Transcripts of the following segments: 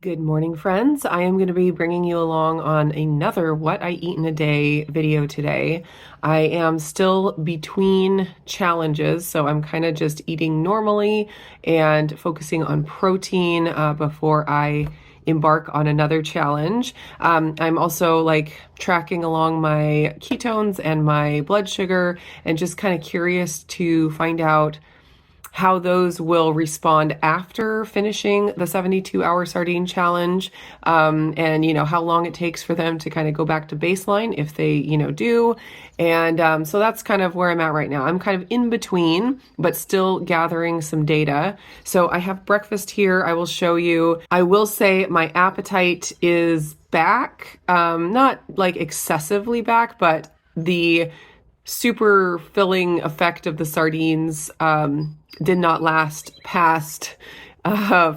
Good morning, friends. I am going to be bringing you along on another What I Eat in a Day video today. I am still between challenges, so I'm kind of just eating normally and focusing on protein before I embark on another challenge. I'm also tracking along my ketones and my blood sugar and just kind of curious to find out how those will respond after finishing the 72-hour sardine challenge, and how long it takes for them to kind of go back to baseline if they do. And so that's kind of where I'm at right now. I'm kind of in between, but still gathering some data. So I have breakfast here. I will show you. I will say my appetite is back, not like excessively back, but the super filling effect of the sardines did not last past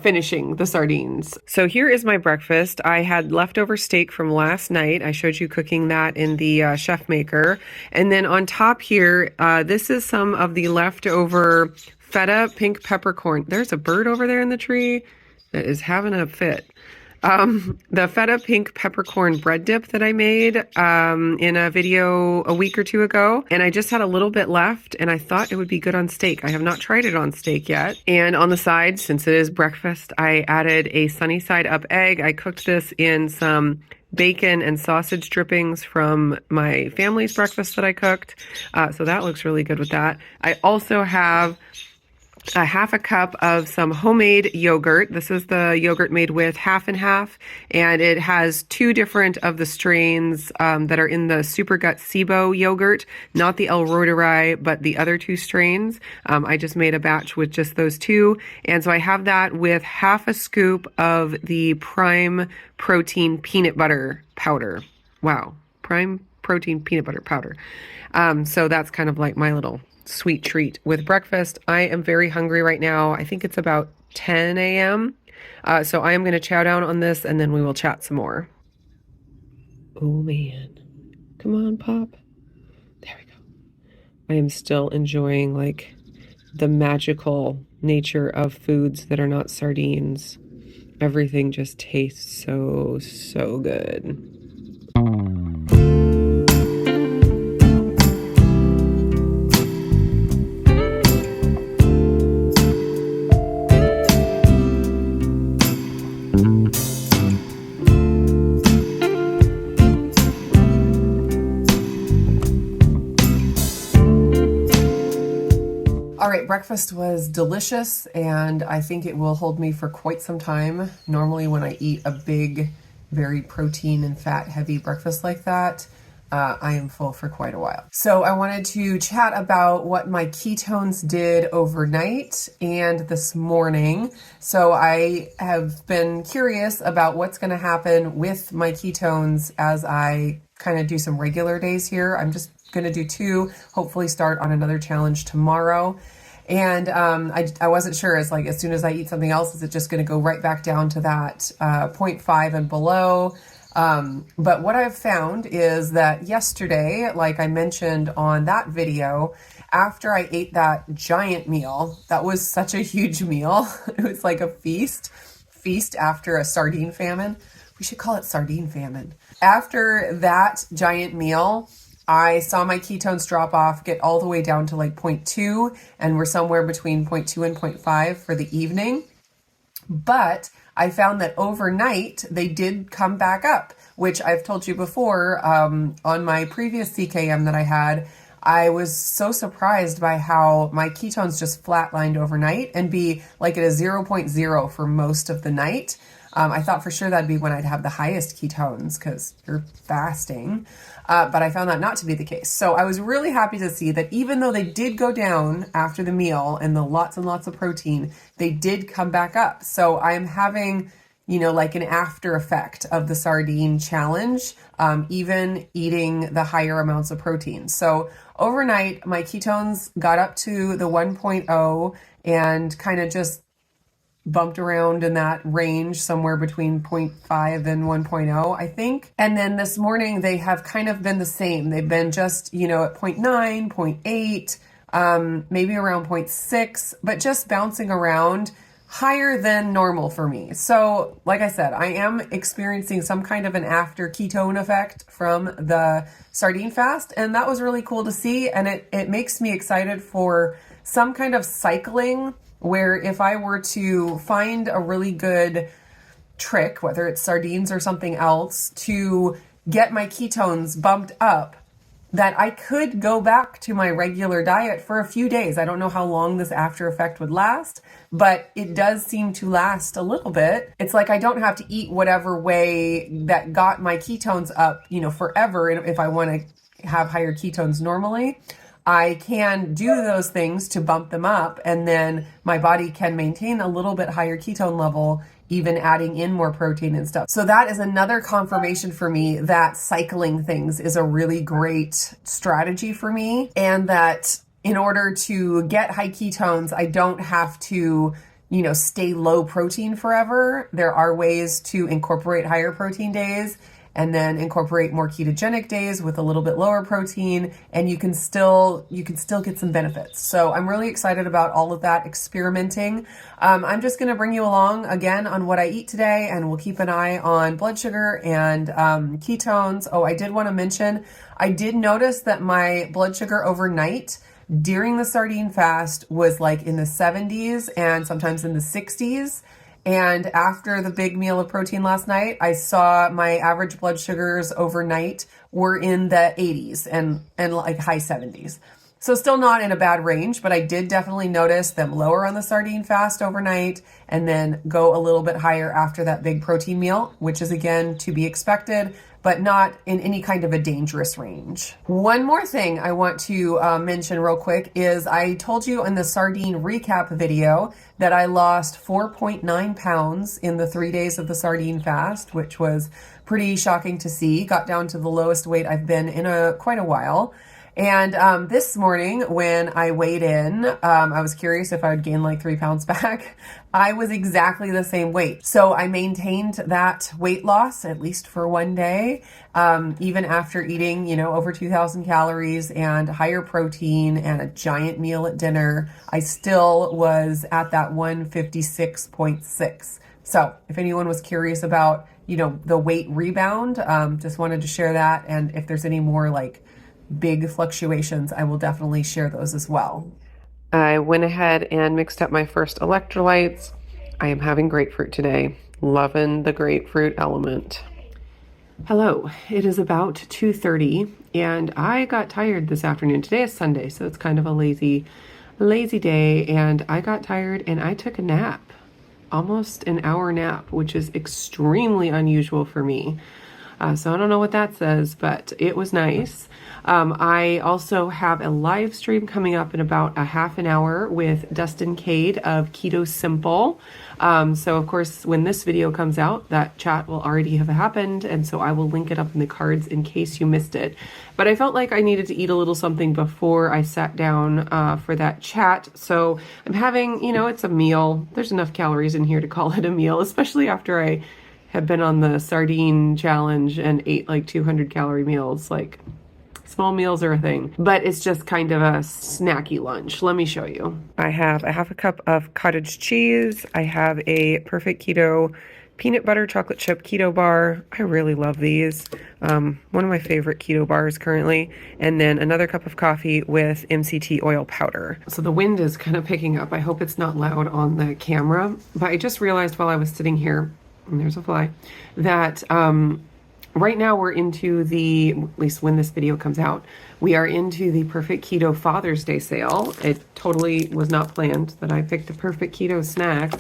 finishing the sardines. So here is my breakfast. I had leftover steak from last night. I showed you cooking that in the chef maker. And then on top here, this is some of the leftover feta pink peppercorn. There's a bird over there in the tree that is having a fit. The feta pink peppercorn bread dip that I made in a video a week or two ago. And I just had a little bit left and I thought it would be good on steak. I have not tried it on steak yet. And on the side, since it is breakfast, I added a sunny side up egg. I cooked this in some bacon and sausage drippings from my family's breakfast that I cooked. So that looks really good with that. I also have a half a cup of some homemade yogurt. This is the yogurt made with half and half, and it has two different of the strains that are in the Supergut SIBO yogurt, not the El Roderai, but the other two strains. I just made a batch with just those two, and so I have that with half a scoop of the Prime Protein peanut butter powder. Wow, Prime Protein peanut butter powder. So that's kind of like my little sweet treat with breakfast. I am very hungry right now. I think it's about 10 a.m. So I am going to chow down on this and then we will chat some more. Oh man. Come on, Pop. There we go. I am still enjoying the magical nature of foods that are not sardines. Everything just tastes so good. All right, breakfast was delicious, and I think it will hold me for quite some time. Normally when I eat a big, very protein and fat heavy breakfast like that, I am full for quite a while. So I wanted to chat about what my ketones did overnight and this morning. So I have been curious about what's going to happen with my ketones as I kind of do some regular days here. I'm just going to do two, hopefully start on another challenge tomorrow. And I wasn't sure, as soon as I eat something else, is it just going to go right back down to that 0.5 and below? But what I've found is that yesterday, like I mentioned on that video, after I ate that giant meal, that was such a huge meal. It was like a feast after a sardine famine. We should call it sardine famine. After that giant meal, I saw my ketones drop off, get all the way down to 0.2, and we're somewhere between 0.2 and 0.5 for the evening. But I found that overnight they did come back up, which I've told you before on my previous CKM that I had. I was so surprised by how my ketones just flatlined overnight and be at a 0.0 for most of the night. I thought for sure that'd be when I'd have the highest ketones because you're fasting. But I found that not to be the case. So I was really happy to see that even though they did go down after the meal and the lots and lots of protein, they did come back up. So I'm having, an after effect of the sardine challenge, even eating the higher amounts of protein. So overnight, my ketones got up to the 1.0 and kind of just bumped around in that range somewhere between 0.5 and 1.0, I think. And then this morning they have kind of been the same. They've been just, at 0.9, 0.8, maybe around 0.6, but just bouncing around higher than normal for me. So, like I said, I am experiencing some kind of an after ketone effect from the sardine fast, and that was really cool to see, and it makes me excited for some kind of cycling where if I were to find a really good trick, whether it's sardines or something else, to get my ketones bumped up, that I could go back to my regular diet for a few days. I don't know how long this after effect would last, but it does seem to last a little bit. It's like I don't have to eat whatever way that got my ketones up, forever. If I want to have higher ketones normally, I can do those things to bump them up, and then my body can maintain a little bit higher ketone level, even adding in more protein and stuff. So that is another confirmation for me that cycling things is a really great strategy for me, and that in order to get high ketones, I don't have to, stay low protein forever. There are ways to incorporate higher protein days and then incorporate more ketogenic days with a little bit lower protein, and you can still get some benefits. So I'm really excited about all of that experimenting. I'm just gonna bring you along again on what I eat today, and we'll keep an eye on blood sugar and ketones. Oh, I did wanna mention, I did notice that my blood sugar overnight during the sardine fast was like in the 70s and sometimes in the 60s. And after the big meal of protein last night, I saw my average blood sugars overnight were in the 80s and like high 70s. So still not in a bad range, but I did definitely notice them lower on the sardine fast overnight and then go a little bit higher after that big protein meal, which is again to be expected, but not in any kind of a dangerous range. One more thing I want to mention real quick is I told you in the sardine recap video that I lost 4.9 pounds in the 3 days of the sardine fast, which was pretty shocking to see. Got down to the lowest weight I've been in quite a while. And this morning when I weighed in, I was curious if I would gain like 3 pounds back. I was exactly the same weight. So I maintained that weight loss at least for one day, even after eating, over 2,000 calories and higher protein and a giant meal at dinner. I still was at that 156.6. So if anyone was curious about, the weight rebound, just wanted to share that. And if there's any more like big fluctuations, I will definitely share those as well. I went ahead and mixed up my first electrolytes. I am having grapefruit today. Loving the grapefruit element. Hello, it is about 2:30 and I got tired this afternoon. Today is Sunday, so it's kind of a lazy day, and I got tired and I took a nap. Almost an hour nap, which is extremely unusual for me. So I don't know what that says, but it was nice. I also have a live stream coming up in about a half an hour with Dustin Cade of Keto Simple. So of course, when this video comes out, that chat will already have happened. And so I will link it up in the cards in case you missed it. But I felt like I needed to eat a little something before I sat down for that chat. So I'm having, it's a meal. There's enough calories in here to call it a meal, especially after I have been on the sardine challenge and ate like 200 calorie meals. Like, small meals are a thing, but it's just kind of a snacky lunch. Let me show you. I have a half a cup of cottage cheese. I have a Perfect Keto peanut butter chocolate chip keto bar. I really love these. One of my favorite keto bars currently. And then another cup of coffee with MCT oil powder. So the wind is kind of picking up. I hope it's not loud on the camera, but I just realized while I was sitting here, and there's a fly, that right now we're into at least when this video comes out, we are into the Perfect Keto Father's Day sale. It totally was not planned that I picked a Perfect Keto snack,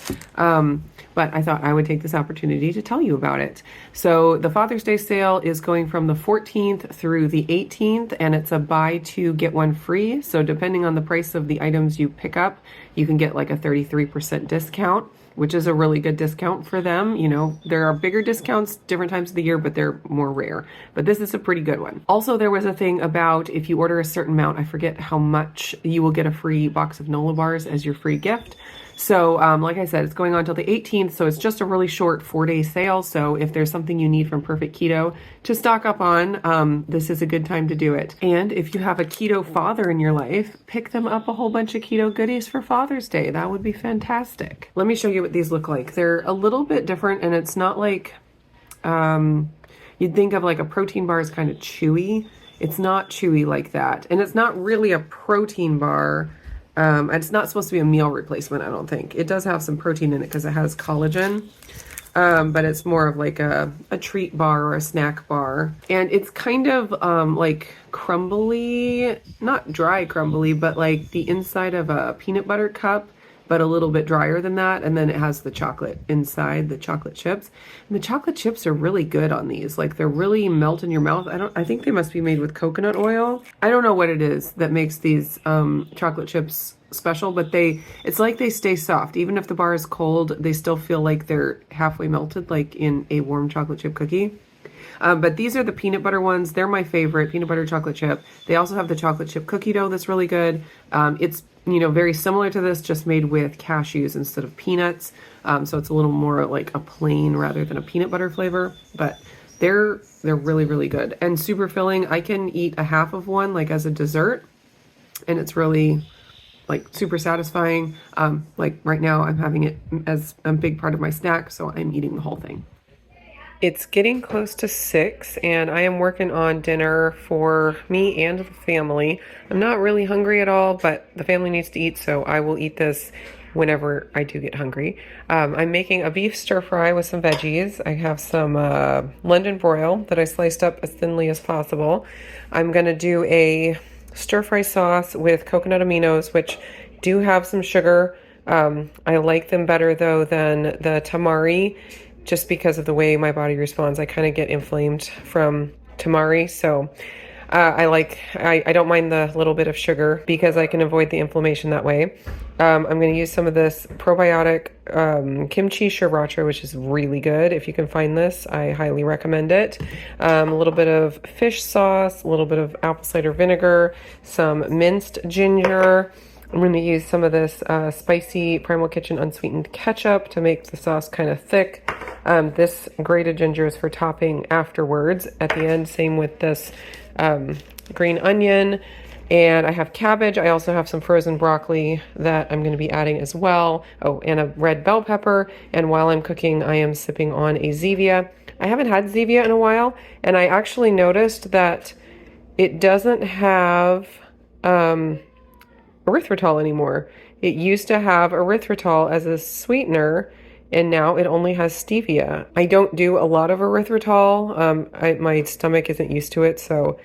but I thought I would take this opportunity to tell you about it. So the Father's Day sale is going from the 14th through the 18th, and it's a buy two, get one free. So depending on the price of the items you pick up, you can get like a 33% discount, which is a really good discount for them. There are bigger discounts different times of the year, but they're more rare. But this is a pretty good one. Also, there was a thing about if you order a certain amount, I forget how much, you will get a free box of Nola bars as your free gift. So, like I said, it's going on until the 18th, so it's just a really short 4-day sale. So if there's something you need from Perfect Keto to stock up on, this is a good time to do it. And if you have a keto father in your life, pick them up a whole bunch of keto goodies for Father's Day. That would be fantastic. Let me show you what these look like. They're a little bit different, and it's not like you'd think of like a protein bar is kind of chewy. It's not chewy like that. And it's not really a protein bar. It's not supposed to be a meal replacement, I don't think. It does have some protein in it because it has collagen. But it's more of like a treat bar or a snack bar. And it's kind of like crumbly, not dry crumbly, but like the inside of a peanut butter cup, but a little bit drier than that. And then it has the chocolate inside, the chocolate chips. And the chocolate chips are really good on these. Like they're really melt in your mouth. I think they must be made with coconut oil. I don't know what it is that makes these chocolate chips special, but it's like they stay soft. Even if the bar is cold, they still feel like they're halfway melted, like in a warm chocolate chip cookie. But these are the peanut butter ones. They're my favorite, peanut butter chocolate chip. They also have the chocolate chip cookie dough that's really good. It's very similar to this, just made with cashews instead of peanuts. So it's a little more like a plain rather than a peanut butter flavor. But they're really, really good and super filling. I can eat a half of one like as a dessert, and it's really like super satisfying. Like right now I'm having it as a big part of my snack, so I'm eating the whole thing. It's getting close to 6 and I am working on dinner for me and the family. I'm not really hungry at all, but the family needs to eat, so I will eat this whenever I do get hungry. I'm making a beef stir fry with some veggies. I have some London broil that I sliced up as thinly as possible. I'm gonna do a stir fry sauce with coconut aminos, which do have some sugar. I like them better though than the tamari, just because of the way my body responds. I kind of get inflamed from tamari, so I don't mind the little bit of sugar because I can avoid the inflammation that way. I'm going to use some of this probiotic kimchi sriracha, which is really good. If you can find this, I highly recommend it. A little bit of fish sauce, a little bit of apple cider vinegar, some minced ginger. I'm going to use some of this spicy Primal Kitchen unsweetened ketchup to make the sauce kind of thick. This grated ginger is for topping afterwards at the end. Same with this green onion. And I have cabbage. I also have some frozen broccoli that I'm going to be adding as well. Oh, and a red bell pepper. And while I'm cooking, I am sipping on a Zevia. I haven't had Zevia in a while, and I actually noticed that it doesn't have erythritol anymore. It used to have erythritol as a sweetener, and now it only has stevia. I don't do a lot of erythritol. My stomach isn't used to it, so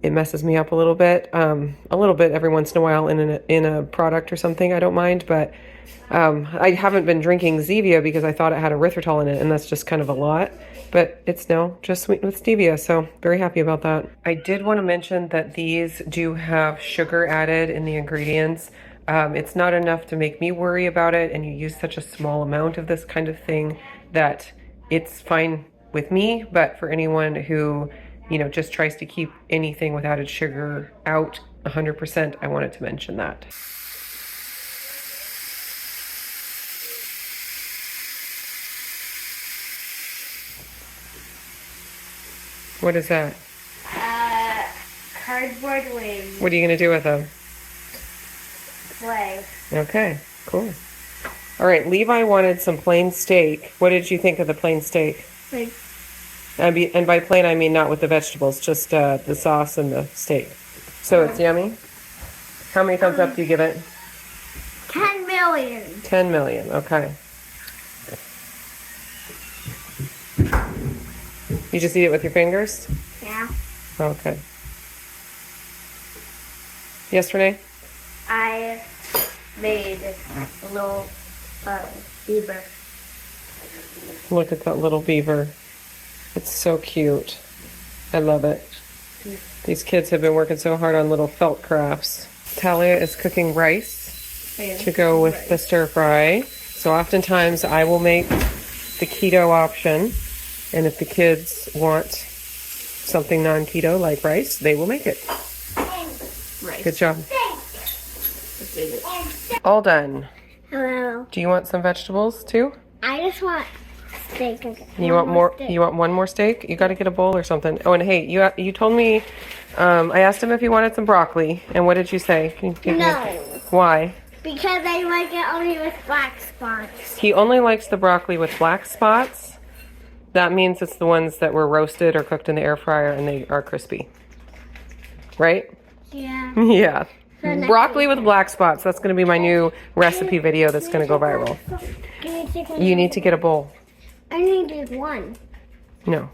it messes me up a little bit. Every once in a while in a product or something, I don't mind, but I haven't been drinking Zevia because I thought it had erythritol in it, and that's just kind of a lot. But it's now just sweetened with stevia, so very happy about that. I did want to mention that these do have sugar added in the ingredients. It's not enough to make me worry about it, and you use such a small amount of this kind of thing that it's fine with me, but for anyone who just tries to keep anything with added sugar out 100%, I wanted to mention that. What is that? Cardboard wings. What are you going to do with them? Play. Okay, cool. All right, Levi wanted some plain steak. What did you think of the plain steak? Like, And by plain, I mean not with the vegetables, just the sauce and the steak. So it's yummy? How many thumbs up do you give it? 10 million. 10 million, okay. You just eat it with your fingers? Yeah. Okay. Yes, Renee? I made a little beaver. Look at that little beaver. It's so cute. I love it. These kids have been working so hard on little felt crafts. Talia is cooking rice to go with the stir fry. So oftentimes I will make the keto option. And if the kids want something non-keto like rice, they will make it. Rice. Good job. All done. Hello. Do you want some vegetables too? I just want steak. You want more? You want one more steak? You got to get a bowl or something. Oh, and hey, you told me. I asked him if he wanted some broccoli, and what did you say? Can you give No. me why? Because I like it only with black spots. He only likes the broccoli with black spots. That means it's the ones that were roasted or cooked in the air fryer and they are crispy. Right? Yeah. Yeah. Broccoli with black spots. That's going to be my new recipe video that's going to go viral. You need to get a bowl. I need one. No.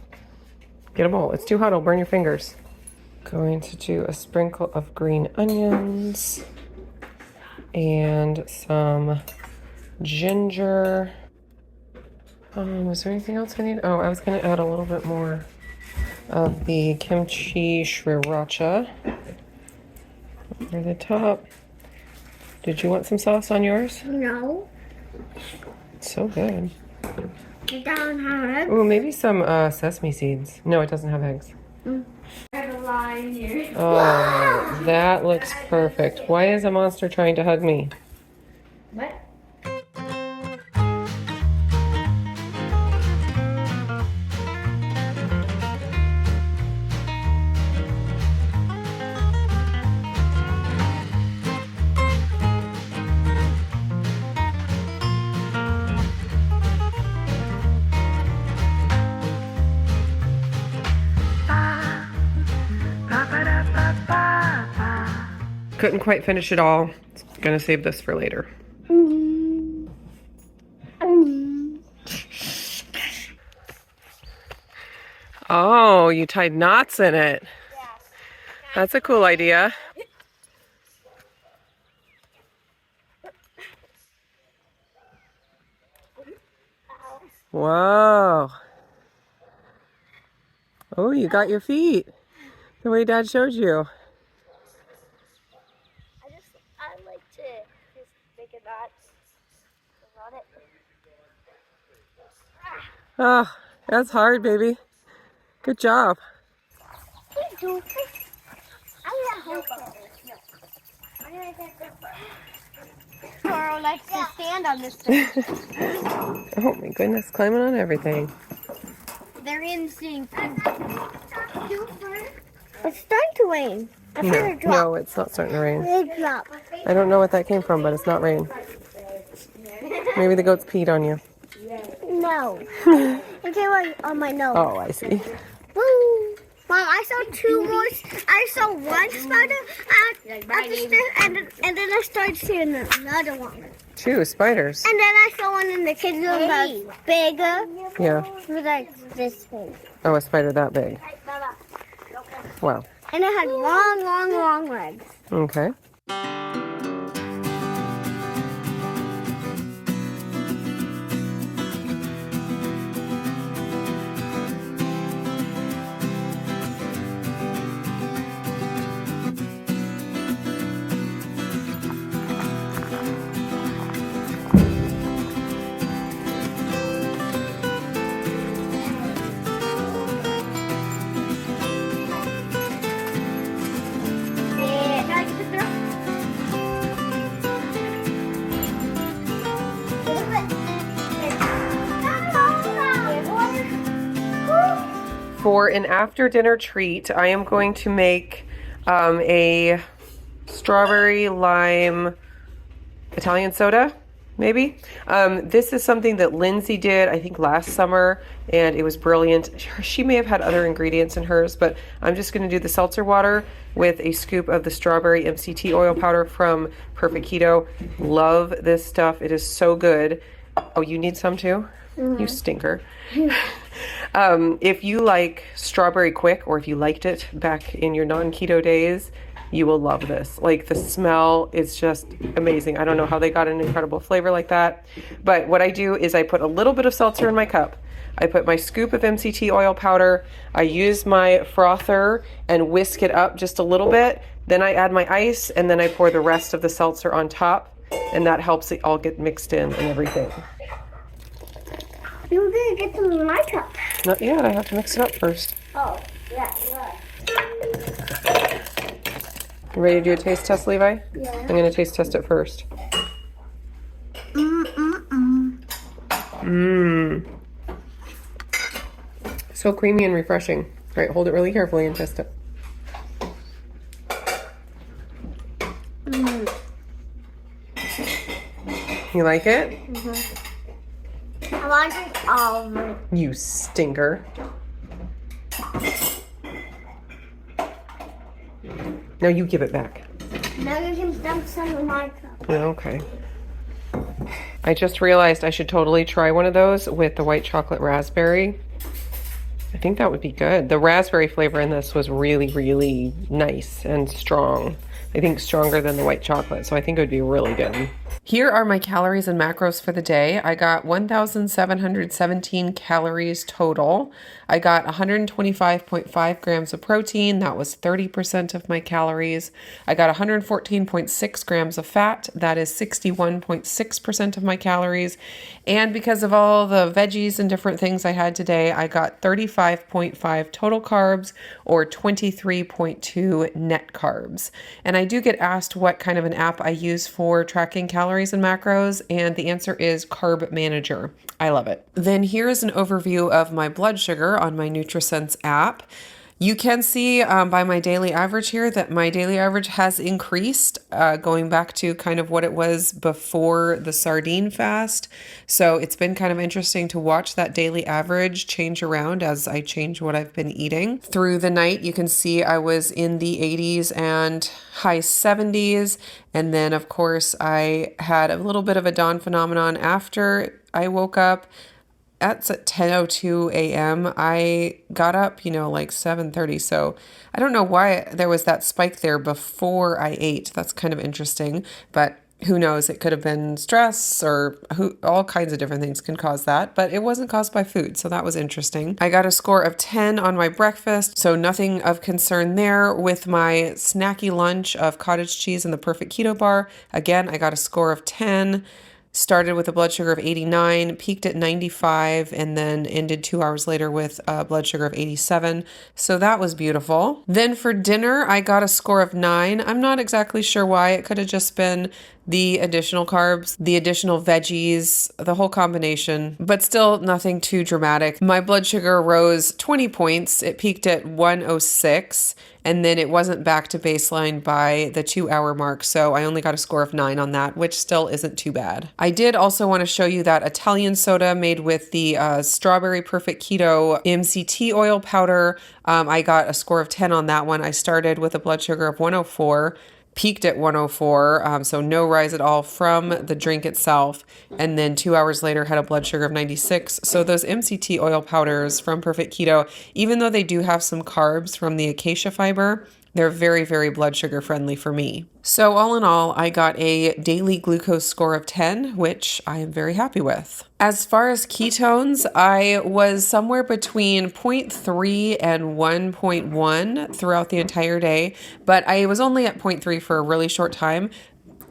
Get a bowl. It's too hot. It'll burn your fingers. Going to do a sprinkle of green onions and some ginger. Was there anything else I need? Oh, I was going to add a little bit more of the kimchi sriracha over the top. Did you want some sauce on yours? No. It's so good. It doesn't have eggs. Oh, maybe some sesame seeds. No, it doesn't have eggs. I have a line here. Oh, that looks perfect. Why is a monster trying to hug me? What? Couldn't quite finish it all. Gonna save this for later. Oh, you tied knots in it. That's a cool idea. Wow. Oh, you got your feet. The way Dad showed you. I like to just make a knot on it. Oh, that's hard, baby. Good job. Carl likes to stand on this thing. Oh my goodness, climbing on everything. They're instinct. It's starting to rain. I feel it drop. No, it's not starting to rain. It drop. I don't know what that came from, but it's not rain. Maybe the goats peed on you. No. It came on my nose. Oh, I see. Woo! Mom, I saw two more. I saw one spider at the stairs, and then I started seeing another one. Two spiders. And then I saw one in the kids' room that was bigger. Yeah. It was like this big. Oh, a spider that big. Wow. And it had long legs. Okay. For an after dinner treat, I am going to make a strawberry lime Italian soda, maybe. This is something that Lindsay did, I think, last summer, and it was brilliant. She may have had other ingredients in hers, but I'm just going to do the seltzer water with a scoop of the strawberry MCT oil powder from Perfect Keto. Love this stuff. It is so good. Oh, you need some too? You stinker. If you like strawberry quick, or if you liked it back in your non-keto days, you will love this. Like, the smell is just amazing. I don't know how they got an incredible flavor like that. But what I do is I put a little bit of seltzer in my cup. I put my scoop of MCT oil powder. I use my frother and whisk it up just a little bit. Then I add my ice, and then I pour the rest of the seltzer on top. And that helps it all get mixed in and everything. You were going to get some in my cup. Not yet. I have to mix it up first. Oh, yeah. You ready to do a taste test, Levi? Yeah. I'm going to taste test it first. Mmm. So creamy and refreshing. All right, hold it really carefully and test it. You like it? I want to drink all of it. You stinker. Now you give it back. Now you can dump some in my cup. Okay. I just realized I should totally try one of those with the white chocolate raspberry. I think that would be good. The raspberry flavor in this was really, really nice and strong. I think stronger than the white chocolate, so I think it would be really good. Here are my calories and macros for the day. I got 1,717 calories total. I got 125.5 grams of protein. That was 30% of my calories. I got 114.6 grams of fat. That is 61.6% of my calories. And because of all the veggies and different things I had today, I got 35.5 total carbs or 23.2 net carbs. And I do get asked what kind of an app I use for tracking calories and macros, and the answer is Carb Manager. I love it. Then here is an overview of my blood sugar on my NutriSense app. You can see by my daily average here that my daily average has increased, going back to kind of what it was before the sardine fast. So it's been kind of interesting to watch that daily average change around as I change what I've been eating. Through the night, you can see I was in the 80s and high 70s. And then, of course, I had a little bit of a dawn phenomenon after I woke up. That's at 10:02 a.m. I got up, like 7:30. So I don't know why there was that spike there before I ate. That's kind of interesting, but who knows? It could have been stress or all kinds of different things can cause that, but it wasn't caused by food. So that was interesting. I got a score of 10 on my breakfast. So nothing of concern there. With my snacky lunch of cottage cheese and the perfect keto bar, again, I got a score of 10. Started with a blood sugar of 89, peaked at 95, and then ended 2 hours later with a blood sugar of 87. So that was beautiful. Then for dinner, I got a score of 9. I'm not exactly sure why. It could have just been the additional carbs, the additional veggies, the whole combination, but still nothing too dramatic. My blood sugar rose 20 points. It peaked at 106, and then it wasn't back to baseline by the 2 hour mark. So I only got a score of 9 on that, which still isn't too bad. I did also want to show you that Italian soda made with the Strawberry Perfect Keto MCT oil powder. I got a score of 10 on that one. I started with a blood sugar of 104. Peaked at 104, so no rise at all from the drink itself. And then 2 hours later had a blood sugar of 96. So those MCT oil powders from Perfect Keto, even though they do have some carbs from the acacia fiber, they're very, very blood sugar friendly for me. So all in all, I got a daily glucose score of 10, which I am very happy with. As far as ketones, I was somewhere between 0.3 and 1.1 throughout the entire day, but I was only at 0.3 for a really short time.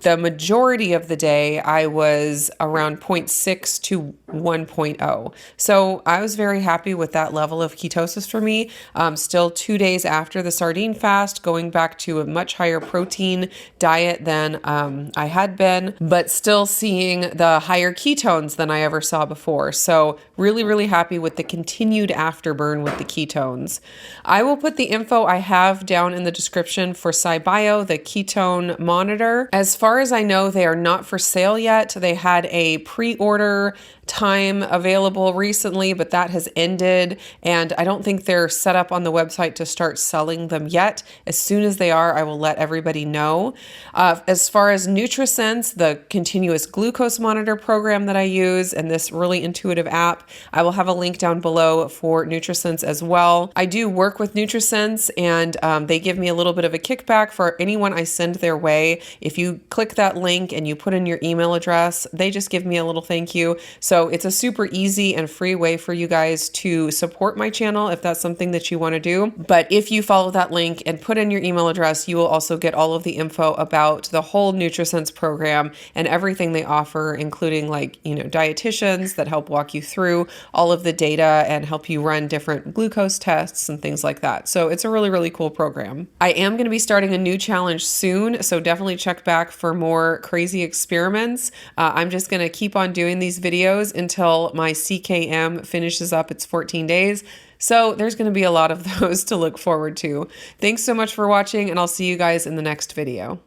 The majority of the day, I was around 0.6 to 1.0. So I was very happy with that level of ketosis for me. Still 2 days after the sardine fast, going back to a much higher protein diet than I had been, but still seeing the higher ketones than I ever saw before. So really, really happy with the continued afterburn with the ketones. I will put the info I have down in the description for SciBio, the ketone monitor. As far as I know, they are not for sale yet. They had a pre-order time available recently, but that has ended, and I don't think they're set up on the website to start selling them yet. As soon as they are, I will let everybody know. As far as NutriSense, the continuous glucose monitor program that I use, and this really intuitive app, I will have a link down below for NutriSense as well. I do work with NutriSense, and they give me a little bit of a kickback for anyone I send their way. If you click that link and you put in your email address, they just give me a little thank you. So it's a super easy and free way for you guys to support my channel if that's something that you want to do. But if you follow that link and put in your email address, you will also get all of the info about the whole NutriSense program and everything they offer, including dietitians that help walk you through all of the data and help you run different glucose tests and things like that. So it's a really, really cool program. I am going to be starting a new challenge soon, so definitely check back for for more crazy experiments. I'm just going to keep on doing these videos until my CKM finishes up its 14 days. So there's going to be a lot of those to look forward to. Thanks so much for watching, and I'll see you guys in the next video.